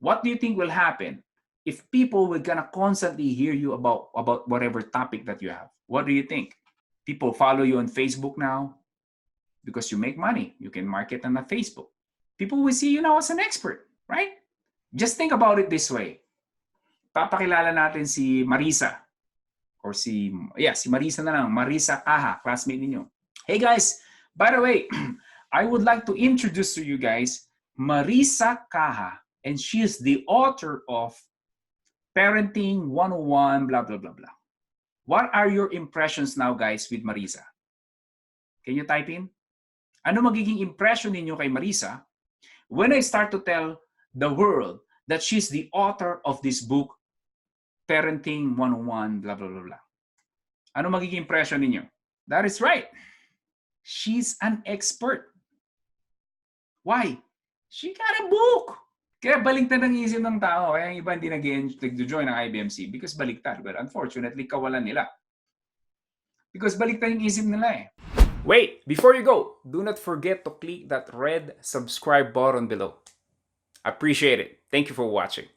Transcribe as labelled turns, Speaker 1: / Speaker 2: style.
Speaker 1: What do you think will happen if people were gonna constantly hear you about whatever topic that you have? What do you think? People follow you on Facebook now because you make money. You can market on Facebook. People will see you now as an expert, right? Just think about it this way. Papakilala natin si Marisa. Or si Marisa na lang. Marisa Caja, classmate ninyo. Hey guys, by the way, I would like to introduce to you guys Marisa Caja. And she is the author of Parenting 101, blah, blah, blah, blah. What are your impressions now, guys, with Marisa? Can you type in? Ano magiging impression ninyo kay Marisa when I start to tell the world that she's the author of this book, Parenting 101, blah, blah, blah, blah. Ano magiging impression ninyo? That is right. She's an expert. Why? She got a book. Kaya baliktad ang isip ng tao. Kaya yung iba hindi nag-join ng IBMC because baliktad. But unfortunately, kawalan nila. Because baliktad yung isip nila eh. Wait, before you go, do not forget to click that red subscribe button below. Appreciate it. Thank you for watching.